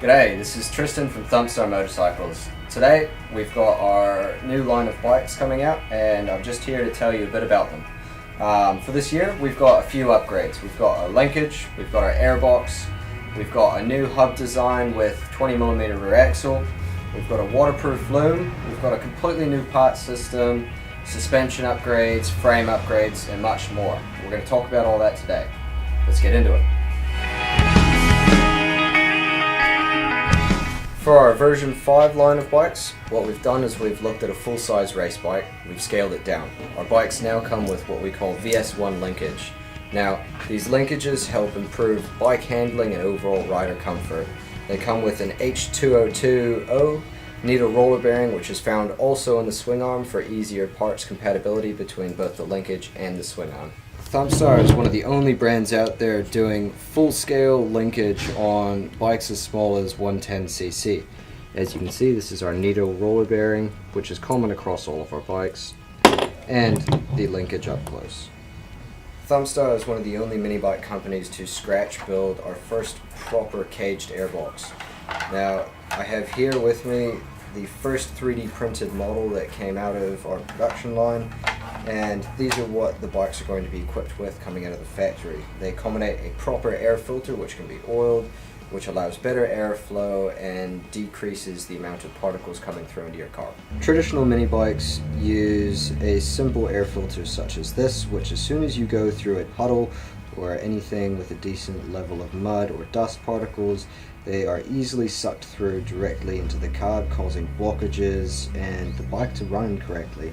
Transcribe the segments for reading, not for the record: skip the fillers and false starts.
G'day, this is Tristan from Thumbstar Motorcycles. Today we've got our new line of bikes coming out and I'm just here to tell you a bit about them. For this year we've got a few upgrades. We've got a linkage, we've got our airbox, we've got a new hub design with 20mm rear axle, we've got a waterproof loom, we've got a completely new part system, suspension upgrades, frame upgrades and much more. We're going to talk about all that today. Let's get into it. For our version 5 line of bikes, what we've done is we've looked at a full-size race bike, we've scaled it down. Our bikes now come with what we call VS1 linkage. Now, these linkages help improve bike handling and overall rider comfort. They come with an H2020 needle roller bearing, which is found also in the swing arm for easier parts compatibility between both the linkage and the swing arm. Thumbstar is one of the only brands out there doing full-scale linkage on bikes as small as 110cc. As you can see, this is our needle roller bearing, which is common across all of our bikes, and the linkage up close. Thumbstar is one of the only mini bike companies to scratch build our first proper caged airbox. Now, I have here with me the first 3D printed model that came out of our production line, and these are what the bikes are going to be equipped with coming out of the factory. They accommodate a proper air filter which can be oiled, which allows better airflow and decreases the amount of particles coming through into your car. Traditional mini bikes use a simple air filter such as this, which as soon as you go through a puddle or anything with a decent level of mud or dust particles, they are easily sucked through directly into the card, causing blockages and the bike to run incorrectly.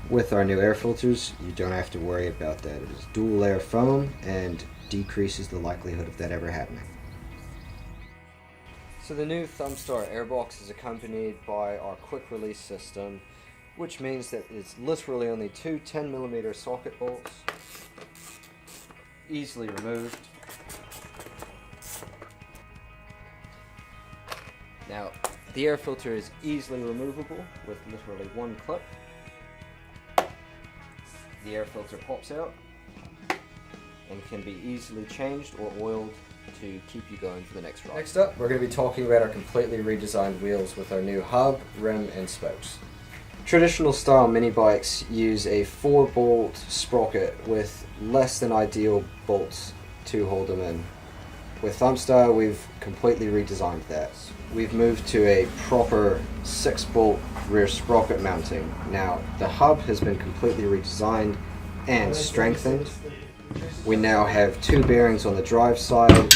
With our new air filters, you don't have to worry about that. It is dual layer foam and decreases the likelihood of that ever happening. So the new Thumbstar airbox is accompanied by our quick release system, which means that it's literally only two 10mm socket bolts, easily removed. Now, the air filter is easily removable with literally one clip. The air filter pops out and can be easily changed or oiled to keep you going for the next ride. Next up, we're going to be talking about our completely redesigned wheels with our new hub, rim and spokes. Traditional style mini bikes use a 4-bolt sprocket with less than ideal bolts to hold them in. With Thumbstar, we've completely redesigned that. We've moved to a proper 6-bolt rear sprocket mounting. Now, the hub has been completely redesigned and strengthened. We now have 2 bearings on the drive side,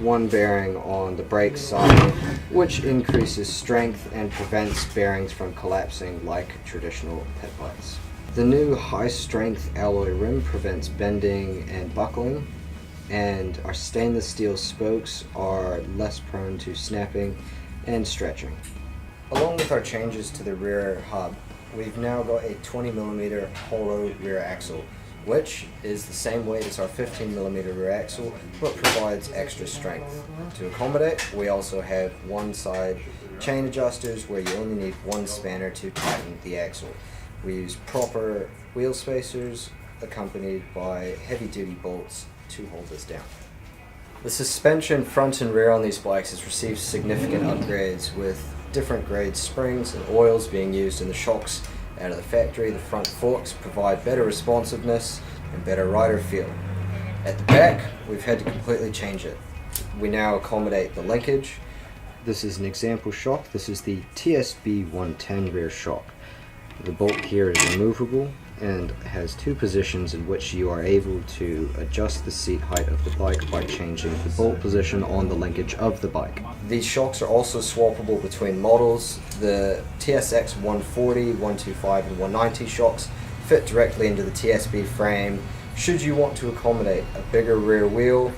1 bearing on the brake side, which increases strength and prevents bearings from collapsing like traditional pit bikes. The new high-strength alloy rim prevents bending and buckling, and our stainless steel spokes are less prone to snapping and stretching. Along with our changes to the rear hub, we've now got a 20mm hollow rear axle, which is the same weight as our 15mm rear axle, but provides extra strength. To accommodate, we also have one side chain adjusters where you only need one spanner to tighten the axle. We use proper wheel spacers accompanied by heavy-duty bolts to hold this down. The suspension front and rear on these bikes has received significant upgrades, with different grade springs and oils being used in the shocks out of the factory. The front forks provide better responsiveness and better rider feel. At the back, we've had to completely change it. We now accommodate the linkage. This is an example shock. This is the TSB 110 rear shock. The bolt here is removable and has 2 positions in which you are able to adjust the seat height of the bike by changing the bolt position on the linkage of the bike. These shocks are also swappable between models. The TSX 140, 125 and 190 shocks fit directly into the TSB frame should you want to accommodate a bigger rear wheel,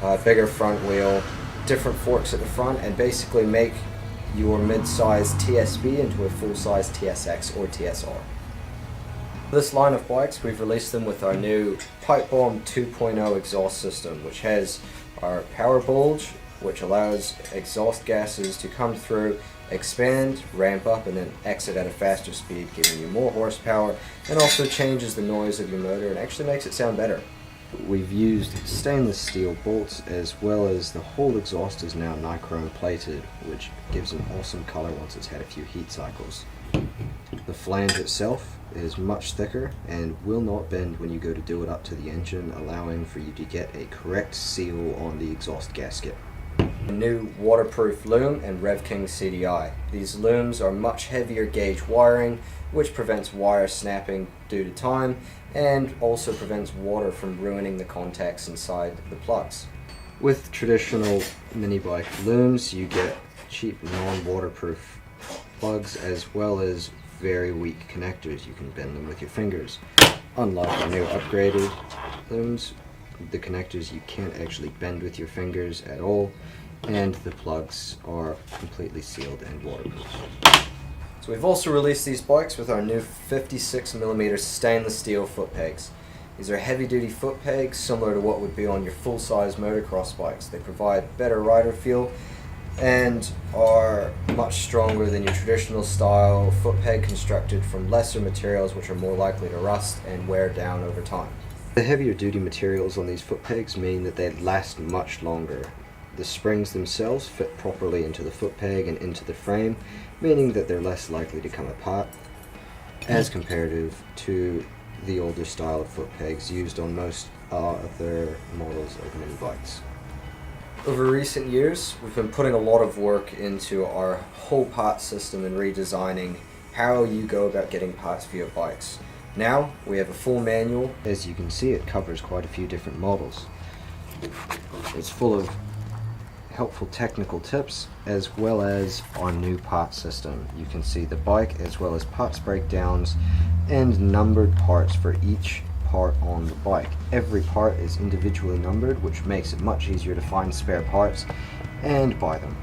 a bigger front wheel, different forks at the front, and basically make your mid-size TSB into a full-size TSX or TSR. This line of bikes, we've released them with our new Pipe Bomb 2.0 exhaust system, which has our power bulge, which allows exhaust gases to come through, expand, ramp up, and then exit at a faster speed, giving you more horsepower, and also changes the noise of your motor and actually makes it sound better. We've used stainless steel bolts, as well as the whole exhaust is now nichrome plated, which gives an awesome color once it's had a few heat cycles. The flange itself is much thicker and will not bend when you go to do it up to the engine, allowing for you to get a correct seal on the exhaust gasket. A new waterproof loom and RevKing CDI. These looms are much heavier gauge wiring, which prevents wire snapping due to time and also prevents water from ruining the contacts inside the plugs. With traditional mini bike looms, you get cheap non-waterproof plugs as well as very weak connectors. You can bend them with your fingers. Unlike the new upgraded looms, the connectors you can't actually bend with your fingers at all, and the plugs are completely sealed and waterproof. So we've also released these bikes with our new 56mm stainless steel foot pegs. These are heavy duty foot pegs similar to what would be on your full-size motocross bikes. They provide better rider feel and are much stronger than your traditional style foot peg constructed from lesser materials, which are more likely to rust and wear down over time. The heavier duty materials on these foot pegs mean that they last much longer. The springs themselves fit properly into the foot peg and into the frame, meaning that they're less likely to come apart as comparative to the older style of foot pegs used on most other models of mini bikes. Over recent years, we've been putting a lot of work into our whole part system and redesigning how you go about getting parts for your bikes. Now, we have a full manual. As you can see, it covers quite a few different models. It's full of helpful technical tips as well as our new part system. You can see the bike as well as parts breakdowns and numbered parts for each part on the bike. Every part is individually numbered, which makes it much easier to find spare parts and buy them.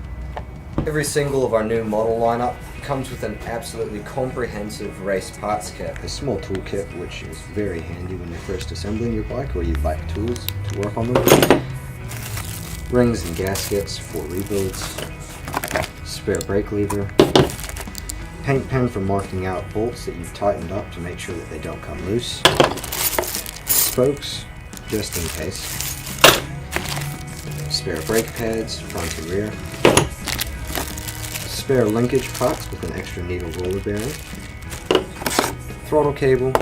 Every single of our new model lineup comes with an absolutely comprehensive race parts kit. A small toolkit which is very handy when you're first assembling your bike or you lack tools to work on them. Rings and gaskets for rebuilds, spare brake lever, paint pen for marking out bolts that you've tightened up to make sure that they don't come loose, spokes just in case, spare brake pads front and rear, spare linkage parts with an extra needle roller bearing, throttle cable,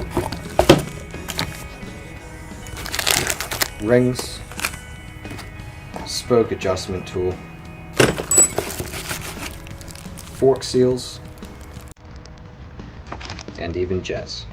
rings, spoke adjustment tool, fork seals, and even jets.